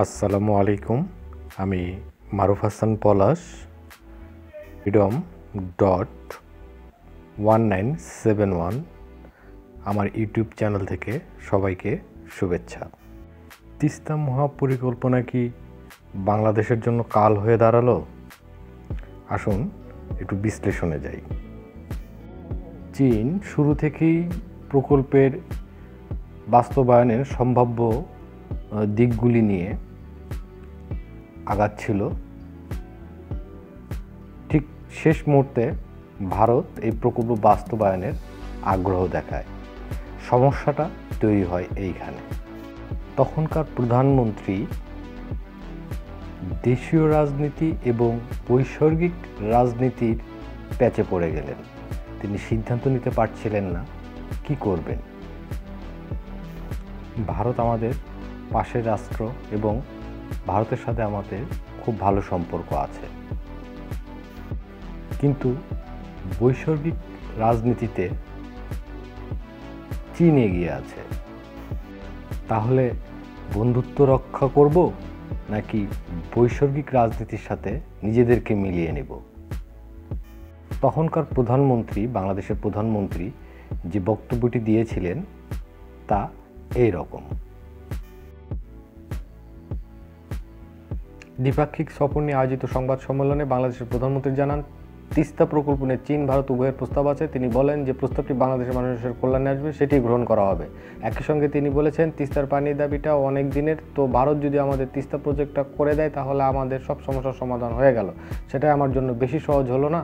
আসসালামু আলাইকুম। আমি মারুফ হাসান পলাশ, freedom.1971 আমার ইউটিউব চ্যানেল থেকে সবাইকে শুভেচ্ছা। তিস্তা মহাপরিকল্পনা কি বাংলাদেশের জন্য কাল হয়ে দাঁড়ালো? আসুন একটু বিশ্লেষণে যাই। চীন শুরু থেকেই প্রকল্পের বাস্তবায়নের সম্ভাব্য দিকগুলি নিয়ে আগাচ্ছিল। ঠিক শেষ মুহূর্তে ভারত এই প্রকল্প বাস্তবায়নের আগ্রহ দেখায়। সমস্যাটা তৈরি হয় এইখানে। তখনকার প্রধানমন্ত্রী দেশীয় রাজনীতি এবং বৈসর্গিক রাজনীতির প্যাচে পড়ে গেলেন। তিনি সিদ্ধান্ত নিতে পারছিলেন না কি করবেন। ভারত আমাদের পাশের রাষ্ট্র এবং ভারতের সাথে আমাদের খুব ভালো সম্পর্ক আছে, কিন্তু বৈসর্গিক রাজনীতিতে চীন এগিয়ে আছে। তাহলে বন্ধুত্ব রক্ষা করব নাকি বৈসর্গিক রাজনীতির সাথে নিজেদেরকে মিলিয়ে নেব? তখনকার প্রধানমন্ত্রী, বাংলাদেশের প্রধানমন্ত্রী যে বক্তব্যটি দিয়েছিলেন তা এই রকম। দ্বিপাক্ষিক সফর নিয়ে আয়োজিত সংবাদ সম্মেলনে বাংলাদেশের প্রধানমন্ত্রী জানান, তিস্তা প্রকল্প নিয়ে চীন ভারত উভয়ের প্রস্তাব আছে। তিনি বলেন যে প্রস্তাবটি বাংলাদেশের মানুষের কল্যাণে আসবে, সেটি গ্রহণ করা হবে। একই সঙ্গে তিনি বলেছেন, তিস্তার পানির দাবিটা অনেক দিনের, তো ভারত যদি আমাদের তিস্তা প্রজেক্টটা করে দেয় তাহলে আমাদের সব সমস্যার সমাধান হয়ে গেল। সেটাই আমার জন্য বেশি সহজ হলো না?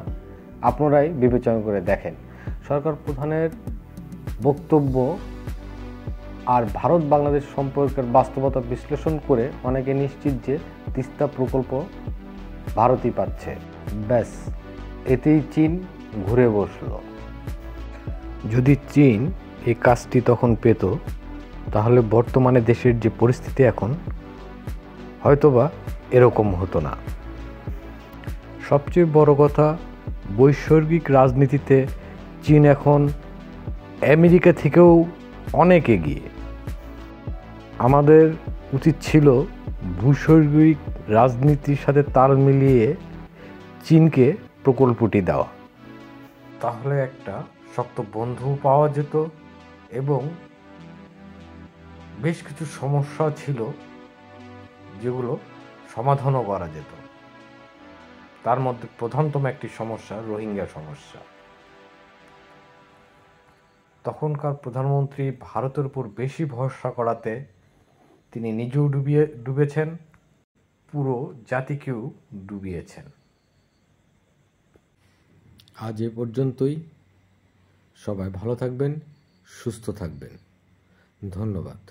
আপনারাই বিবেচনা করে দেখেন। সরকার প্রধানের বক্তব্য আর ভারত বাংলাদেশ সম্পর্কের বাস্তবতা বিশ্লেষণ করে অনেকে নিশ্চিত যে তিস্তা প্রকল্প ভারতই পাচ্ছে। ব্যাস, এতেই চীন ঘুরে বসল। যদি চীন এই কাজটি তখন পেত, তাহলে বর্তমানে দেশের যে পরিস্থিতি এখন, হয়তোবা এরকম হতো না। সবচেয়ে বড় কথা, বৈসর্গিক রাজনীতিতে চীন এখন আমেরিকা থেকেও অনেক এগিয়ে। আমাদের উচিত ছিল ভূস্বর্গিক রাজনীতির সাথে তাল মিলিয়ে চীনকে প্রকল্পটি দেওয়া। তাহলে একটা শক্ত বন্ধু পাওয়া যেত এবং বেশ কিছু সমস্যা ছিল যেগুলো সমাধানও করা যেত। তার মধ্যে প্রধানতম একটি সমস্যা রোহিঙ্গা সমস্যা। তখনকার প্রধানমন্ত্রী ভারতের উপর বেশি ভরসা করাতে তিনি নিজেও ডুবেছেন, পুরো জাতিকেও ডুবিয়েছেন। আজ এ পর্যন্তই। সবাই ভালো থাকবেন, সুস্থ থাকবেন। ধন্যবাদ।